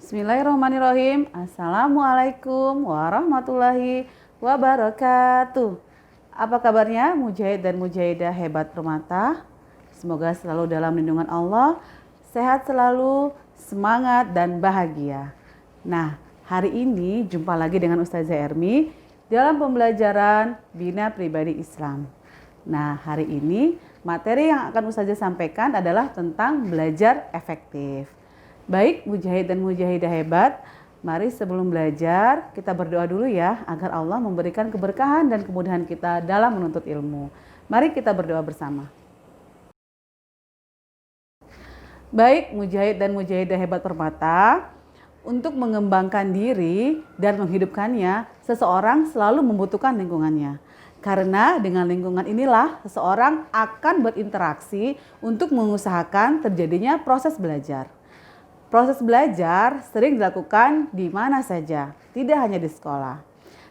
Bismillahirrahmanirrahim. Assalamualaikum warahmatullahi wabarakatuh. Apa kabarnya mujahid dan mujahidah hebat permata? Semoga selalu dalam lindungan Allah, sehat selalu, semangat dan bahagia. Nah, hari ini jumpa lagi dengan Ustazah Ermi dalam pembelajaran Bina Pribadi Islam. Nah, hari ini materi yang akan Ustazah sampaikan adalah tentang belajar efektif. Baik mujahid dan mujahidah hebat, mari sebelum belajar kita berdoa dulu ya agar Allah memberikan keberkahan dan kemudahan kita dalam menuntut ilmu. Mari kita berdoa bersama. Baik mujahid dan mujahidah hebat permata, untuk mengembangkan diri dan menghidupkannya, seseorang selalu membutuhkan lingkungannya. Karena dengan lingkungan inilah seseorang akan berinteraksi untuk mengusahakan terjadinya proses belajar. Proses belajar sering dilakukan di mana saja, tidak hanya di sekolah.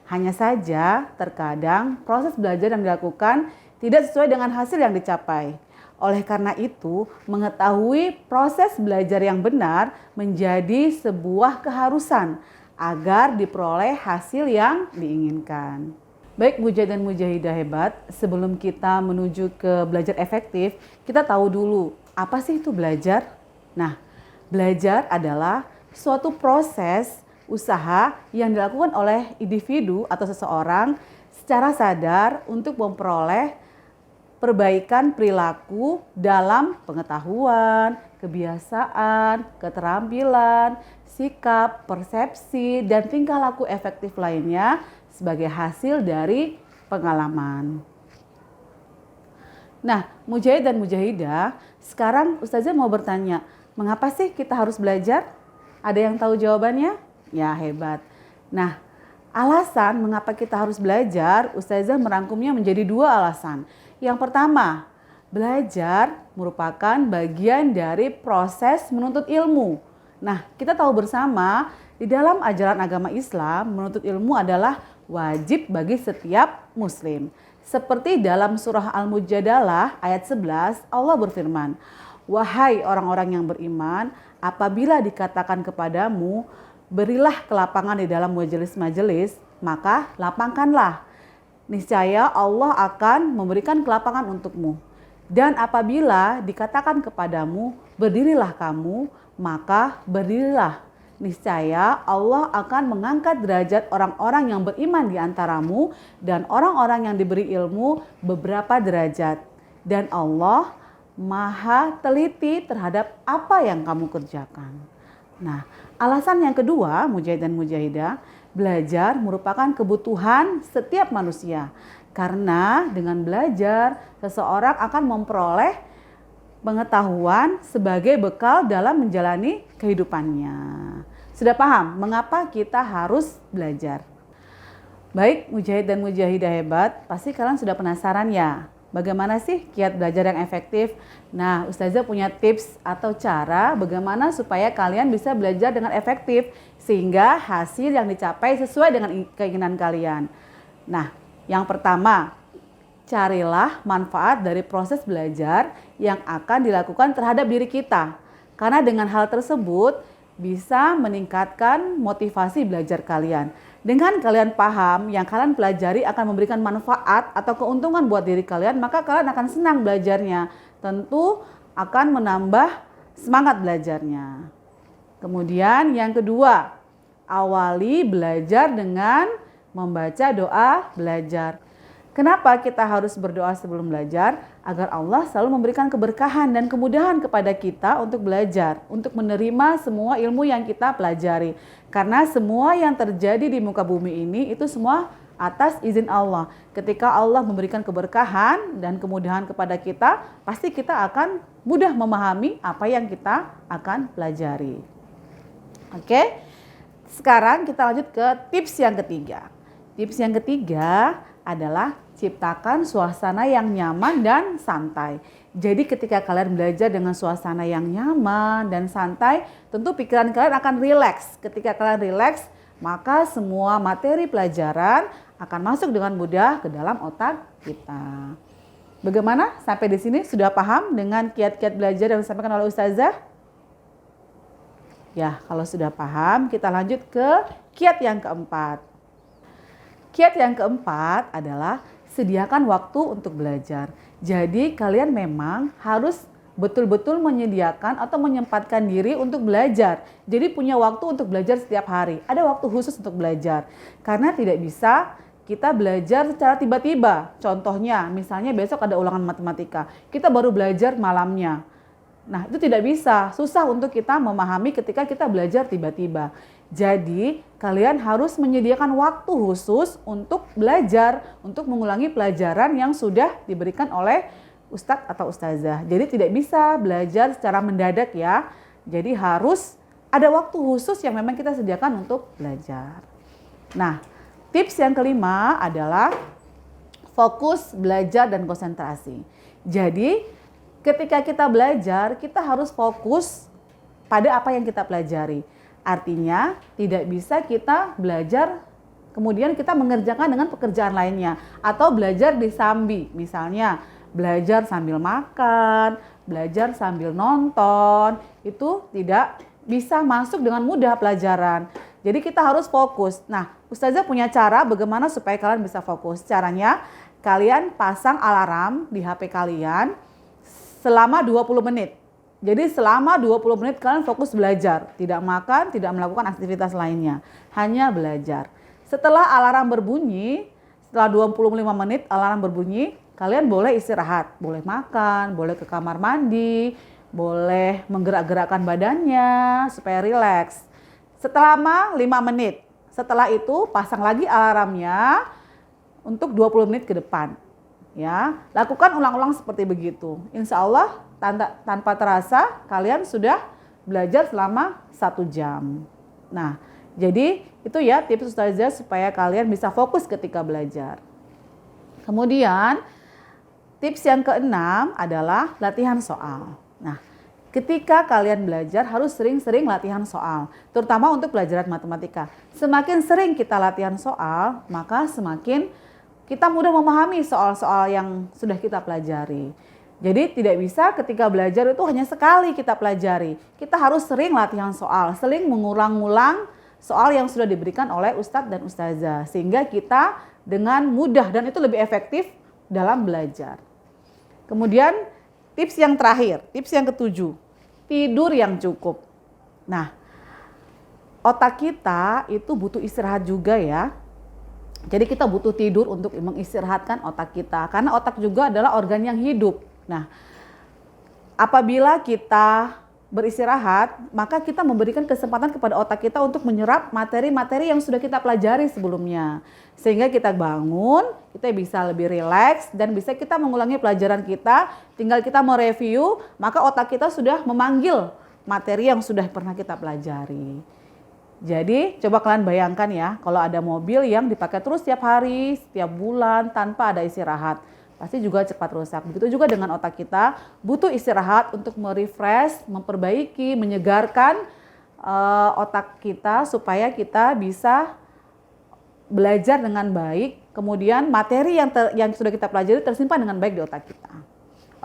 Hanya saja terkadang proses belajar yang dilakukan tidak sesuai dengan hasil yang dicapai. Oleh karena itu, mengetahui proses belajar yang benar menjadi sebuah keharusan agar diperoleh hasil yang diinginkan. Baik mujahid dan mujahidah hebat, sebelum kita menuju ke belajar efektif, kita tahu dulu apa sih itu belajar? Nah, belajar adalah suatu proses usaha yang dilakukan oleh individu atau seseorang secara sadar untuk memperoleh perbaikan perilaku dalam pengetahuan, kebiasaan, keterampilan, sikap, persepsi, dan tingkah laku efektif lainnya sebagai hasil dari pengalaman. Nah, mujahid dan mujahidah, sekarang Ustazah mau bertanya, mengapa sih kita harus belajar? Ada yang tahu jawabannya? Ya, hebat. Nah, alasan mengapa kita harus belajar, Ustazah merangkumnya menjadi 2 alasan. Yang pertama, belajar merupakan bagian dari proses menuntut ilmu. Nah, kita tahu bersama di dalam ajaran agama Islam, menuntut ilmu adalah wajib bagi setiap muslim. Seperti dalam surah Al-Mujadalah ayat 11, Allah berfirman, "Wahai orang-orang yang beriman, apabila dikatakan kepadamu, berilah kelapangan di dalam majelis-majelis, maka lapangkanlah. Niscaya Allah akan memberikan kelapangan untukmu. Dan apabila dikatakan kepadamu, berdirilah kamu, maka berdirilah. Niscaya Allah akan mengangkat derajat orang-orang yang beriman di antaramu dan orang-orang yang diberi ilmu beberapa derajat. Dan Allah Maha teliti terhadap apa yang kamu kerjakan." Nah, alasan yang kedua, mujahid dan mujahidah, belajar merupakan kebutuhan setiap manusia. Karena dengan belajar, seseorang akan memperoleh pengetahuan sebagai bekal dalam menjalani kehidupannya. Sudah paham mengapa kita harus belajar? Baik mujahid dan mujahidah hebat, pasti kalian sudah penasaran ya, bagaimana sih kiat belajar yang efektif? Nah, Ustazah punya tips atau cara bagaimana supaya kalian bisa belajar dengan efektif sehingga hasil yang dicapai sesuai dengan keinginan kalian. Nah, yang pertama, carilah manfaat dari proses belajar yang akan dilakukan terhadap diri kita. Karena dengan hal tersebut bisa meningkatkan motivasi belajar kalian. Dengan kalian paham yang kalian pelajari akan memberikan manfaat atau keuntungan buat diri kalian, maka kalian akan senang belajarnya. Tentu akan menambah semangat belajarnya. Kemudian yang kedua, awali belajar dengan membaca doa belajar. Kenapa kita harus berdoa sebelum belajar? Agar Allah selalu memberikan keberkahan dan kemudahan kepada kita untuk belajar, untuk menerima semua ilmu yang kita pelajari. Karena semua yang terjadi di muka bumi ini itu semua atas izin Allah. Ketika Allah memberikan keberkahan dan kemudahan kepada kita, pasti kita akan mudah memahami apa yang kita akan pelajari. Oke, sekarang kita lanjut ke tips yang ketiga. Tips yang ketiga adalah ciptakan suasana yang nyaman dan santai. Jadi ketika kalian belajar dengan suasana yang nyaman dan santai, tentu pikiran kalian akan rileks. Ketika kalian rileks, maka semua materi pelajaran akan masuk dengan mudah ke dalam otak kita. Bagaimana? Sampai di sini sudah paham dengan kiat-kiat belajar yang disampaikan oleh Ustazah? Ya, kalau sudah paham, kita lanjut ke kiat yang keempat. Kiat yang keempat adalah sediakan waktu untuk belajar. Jadi kalian memang harus betul-betul menyediakan atau menyempatkan diri untuk belajar. Jadi punya waktu untuk belajar setiap hari. Ada waktu khusus untuk belajar. Karena tidak bisa kita belajar secara tiba-tiba. Contohnya, misalnya besok ada ulangan matematika. Kita baru belajar malamnya. Nah, itu tidak bisa. Susah untuk kita memahami ketika kita belajar tiba-tiba. Jadi, kalian harus menyediakan waktu khusus untuk belajar, untuk mengulangi pelajaran yang sudah diberikan oleh ustadz atau ustazah. Jadi, tidak bisa belajar secara mendadak ya. Jadi, harus ada waktu khusus yang memang kita sediakan untuk belajar. Nah, tips yang kelima adalah fokus, belajar, dan konsentrasi. Jadi, ketika kita belajar, kita harus fokus pada apa yang kita pelajari. Artinya, tidak bisa kita belajar, kemudian kita mengerjakan dengan pekerjaan lainnya. Atau belajar disambi, misalnya belajar sambil makan, belajar sambil nonton, itu tidak bisa masuk dengan mudah pelajaran. Jadi kita harus fokus. Nah, Ustazah punya cara bagaimana supaya kalian bisa fokus. Caranya, kalian pasang alarm di HP kalian, selama 20 menit. Jadi selama 20 menit kalian fokus belajar. Tidak makan, tidak melakukan aktivitas lainnya. Hanya belajar. Setelah alarm berbunyi, setelah 25 menit alarm berbunyi, kalian boleh istirahat. Boleh makan, boleh ke kamar mandi, boleh menggerak-gerakkan badannya supaya rileks. Selama 5 menit. Setelah itu pasang lagi alarmnya untuk 20 menit ke depan. Ya, lakukan ulang-ulang seperti begitu. Insya Allah tanpa terasa kalian sudah belajar selama 1 jam. Nah, jadi itu ya tips Ustazah supaya kalian bisa fokus ketika belajar. Kemudian tips yang keenam adalah latihan soal. Nah, ketika kalian belajar harus sering-sering latihan soal, terutama untuk pelajaran matematika. Semakin sering kita latihan soal, maka semakin kita mudah memahami soal-soal yang sudah kita pelajari. Jadi tidak bisa ketika belajar itu hanya sekali kita pelajari. Kita harus sering latihan soal, sering mengulang-ulang soal yang sudah diberikan oleh ustadz dan ustazah. Sehingga kita dengan mudah dan itu lebih efektif dalam belajar. Kemudian tips yang terakhir, tips yang ketujuh, tidur yang cukup. Nah, otak kita itu butuh istirahat juga ya. Jadi kita butuh tidur untuk mengistirahatkan otak kita. Karena otak juga adalah organ yang hidup. Nah, apabila kita beristirahat, maka kita memberikan kesempatan kepada otak kita untuk menyerap materi-materi yang sudah kita pelajari sebelumnya. Sehingga kita bangun, kita bisa lebih rileks dan bisa kita mengulangi pelajaran kita. Tinggal kita mereview, maka otak kita sudah memanggil materi yang sudah pernah kita pelajari. Jadi coba kalian bayangkan ya, kalau ada mobil yang dipakai terus setiap hari, setiap bulan tanpa ada istirahat, pasti juga cepat rusak. Begitu juga dengan otak kita, butuh istirahat untuk merefresh, memperbaiki, menyegarkan otak kita supaya kita bisa belajar dengan baik. Kemudian materi yang sudah kita pelajari tersimpan dengan baik di otak kita.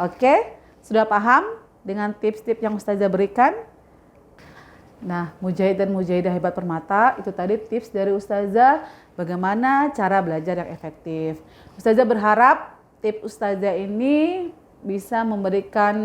Oke, sudah paham dengan tips-tips yang Ustazah berikan? Nah, mujahid dan mujahidah hebat permata, itu tadi tips dari Ustazah bagaimana cara belajar yang efektif. Ustazah berharap tips Ustazah ini bisa memberikan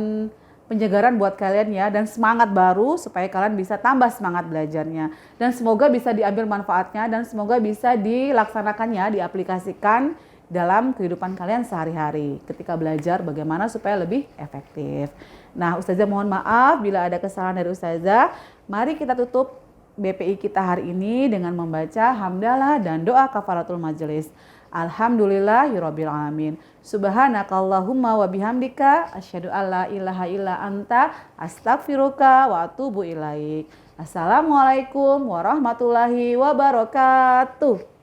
penyegaran buat kalian ya, dan semangat baru supaya kalian bisa tambah semangat belajarnya. Dan semoga bisa diambil manfaatnya dan semoga bisa dilaksanakannya, diaplikasikan dalam kehidupan kalian sehari-hari ketika belajar bagaimana supaya lebih efektif. Nah, Ustazah mohon maaf bila ada kesalahan dari Ustazah. Mari kita tutup BPI kita hari ini dengan membaca hamdalah dan doa kafaratul majelis. Alhamdulillahirabbil alamin. Subhanakallahumma wa bihamdika asyhadu alla ilaha illa anta astaghfiruka wa atubu ilaik. Assalamualaikum warahmatullahi wabarakatuh.